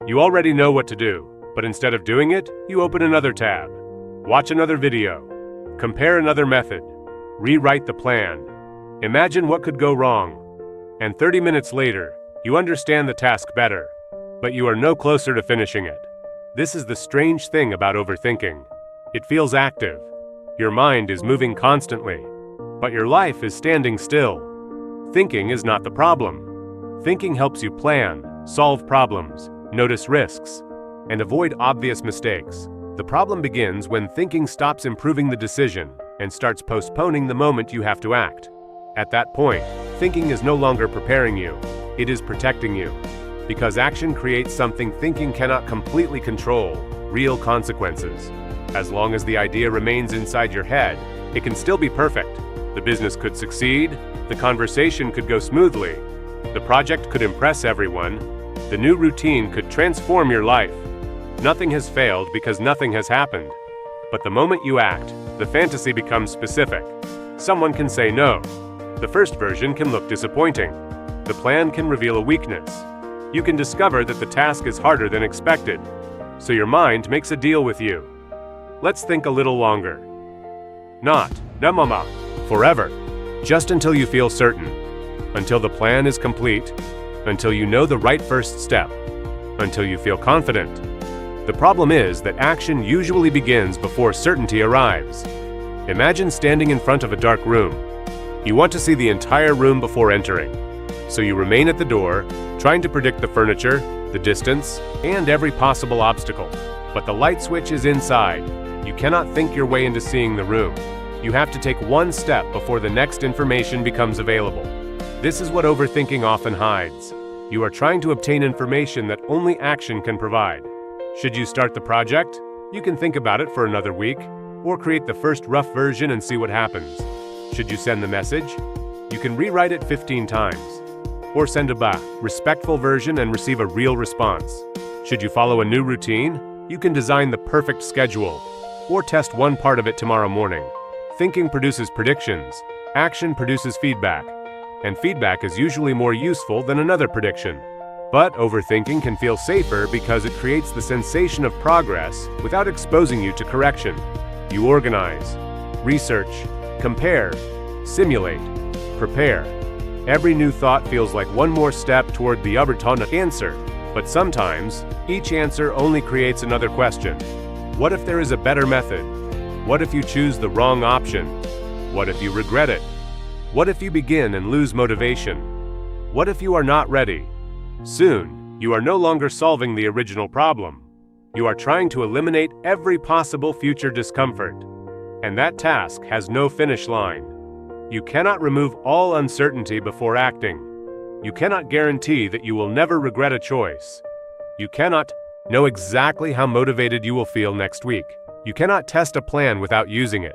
You already know what to do, but instead of doing it, you open another tab, watch another video, compare another method, rewrite the plan, imagine what could go wrong, and 30 minutes later, you understand the task better, but you are no closer to finishing it. This is the strange thing about overthinking. It feels active. Your mind is moving constantly, but your life is standing still. Thinking is not the problem. Thinking helps you plan, solve problems, notice risks, and avoid obvious mistakes. The problem begins when thinking stops improving the decision and starts postponing the moment you have to act. At that point, thinking is no longer preparing you, it is protecting you. Because action creates something thinking cannot completely control, real consequences. As long as the idea remains inside your head, it can still be perfect. The business could succeed, the conversation could go smoothly, the project could impress everyone, the new routine could transform your life. Nothing has failed because nothing has happened. But the moment you act, the fantasy becomes specific. Someone can say no. The first version can look disappointing. The plan can reveal a weakness. You can discover that the task is harder than expected. So your mind makes a deal with you. Let's think a little longer. Not, no mama, forever. Just until you feel certain. Until the plan is complete. Until you know the right first step. Until you feel confident. The problem is that action usually begins before certainty arrives. Imagine standing in front of a dark room. You want to see the entire room before entering. So you remain at the door, trying to predict the furniture, the distance, and every possible obstacle. But the light switch is inside. You cannot think your way into seeing the room. You have to take one step before the next information becomes available. This is what overthinking often hides. You are trying to obtain information that only action can provide. Should you start the project? You can think about it for another week, or create the first rough version and see what happens. Should you send the message? You can rewrite it 15 times. Or send a respectful version and receive a real response. Should you follow a new routine? You can design the perfect schedule, or test one part of it tomorrow morning. Thinking produces predictions, action produces feedback, and feedback is usually more useful than another prediction. But overthinking can feel safer because it creates the sensation of progress without exposing you to correction. You organize, research, compare, simulate, prepare. Every new thought feels like one more step toward the overturned answer, but sometimes, each answer only creates another question. What if there is a better method? What if you choose the wrong option? What if you regret it? What if you begin and lose motivation? What if you are not ready? Soon, you are no longer solving the original problem. You are trying to eliminate every possible future discomfort. And that task has no finish line. You cannot remove all uncertainty before acting. You cannot guarantee that you will never regret a choice. You cannot know exactly how motivated you will feel next week. You cannot test a plan without using it.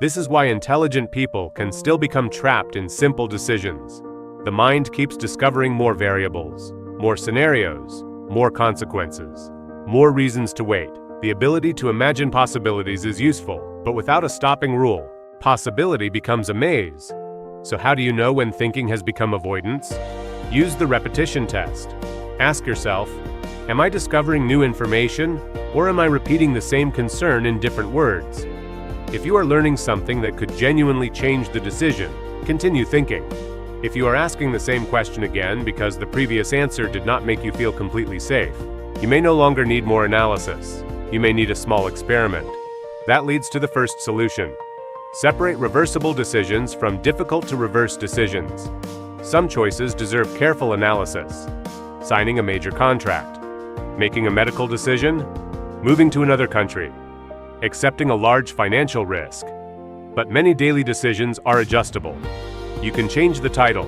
This is why intelligent people can still become trapped in simple decisions. The mind keeps discovering more variables, more scenarios, more consequences, more reasons to wait. The ability to imagine possibilities is useful, but without a stopping rule, possibility becomes a maze. So how do you know when thinking has become avoidance? Use the repetition test. Ask yourself, am I discovering new information, or am I repeating the same concern in different words? If you are learning something that could genuinely change the decision, continue thinking. If you are asking the same question again because the previous answer did not make you feel completely safe, you may no longer need more analysis. You may need a small experiment. That leads to the first solution. Separate reversible decisions from difficult to reverse decisions. Some choices deserve careful analysis. Signing a major contract, making a medical decision, moving to another country, accepting a large financial risk. But many daily decisions are adjustable. You can change the title,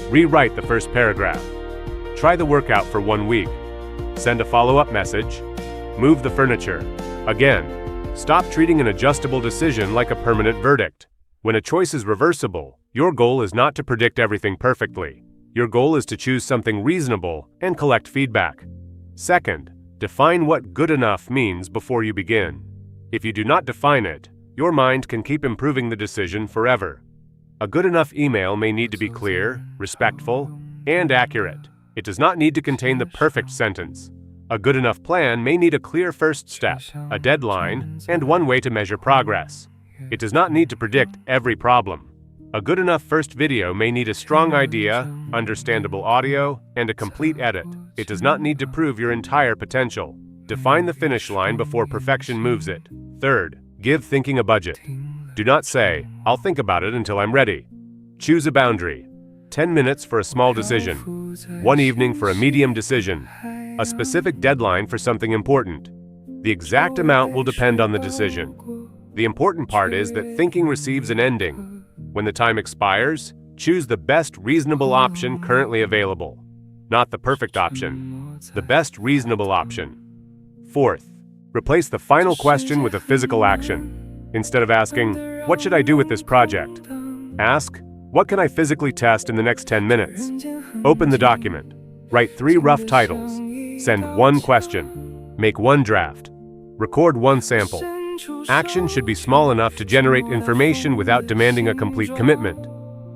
rewrite the first paragraph, try the workout for 1 week, send a follow-up message, move the furniture. Again, stop treating an adjustable decision like a permanent verdict. When a choice is reversible, your goal is not to predict everything perfectly. Your goal is to choose something reasonable and collect feedback. Second, define what good enough means before you begin. If you do not define it, your mind can keep improving the decision forever. A good enough email may need to be clear, respectful, and accurate. It does not need to contain the perfect sentence. A good enough plan may need a clear first step, a deadline, and one way to measure progress. It does not need to predict every problem. A good enough first video may need a strong idea, understandable audio, and a complete edit. It does not need to prove your entire potential. Define the finish line before perfection moves it. Third, give thinking a budget. Do not say, "I'll think about it until I'm ready." Choose a boundary. 10 minutes for a small decision. 1 evening for a medium decision. A specific deadline for something important. The exact amount will depend on the decision. The important part is that thinking receives an ending. When the time expires, choose the best reasonable option currently available. Not the perfect option, the best reasonable option. Fourth, replace the final question with a physical action. Instead of asking, "What should I do with this project?" Ask, "What can I physically test in the next 10 minutes?" Open the document. Write 3 rough titles. Send 1 question. Make 1 draft. Record 1 sample. Action should be small enough to generate information without demanding a complete commitment.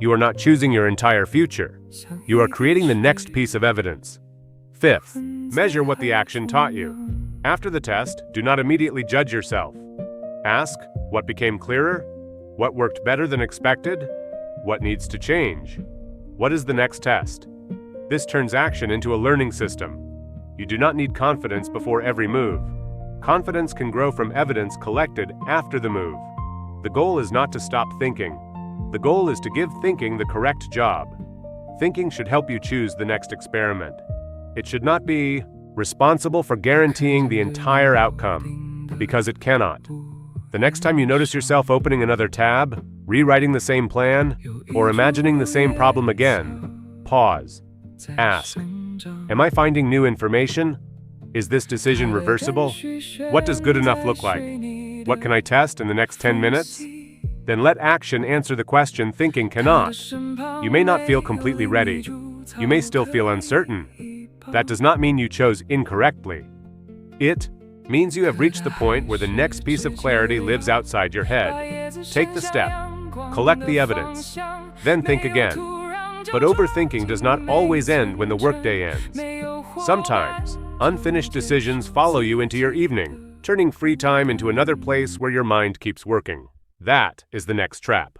You are not choosing your entire future. You are creating the next piece of evidence. Fifth, measure what the action taught you. After the test, do not immediately judge yourself. Ask, what became clearer? What worked better than expected? What needs to change? What is the next test? This turns action into a learning system. You do not need confidence before every move. Confidence can grow from evidence collected after the move. The goal is not to stop thinking. The goal is to give thinking the correct job. Thinking should help you choose the next experiment. It should not be responsible for guaranteeing the entire outcome, because it cannot. The next time you notice yourself opening another tab, rewriting the same plan, or imagining the same problem again, pause. Ask, am I finding new information? Is this decision reversible? What does good enough look like? What can I test in the next 10 minutes? Then let action answer the question thinking cannot. You may not feel completely ready. You may still feel uncertain. That does not mean you chose incorrectly. It means you have reached the point where the next piece of clarity lives outside your head. Take the step. Collect the evidence. Then think again. But overthinking does not always end when the workday ends. Sometimes, unfinished decisions follow you into your evening, turning free time into another place where your mind keeps working. That is the next trap.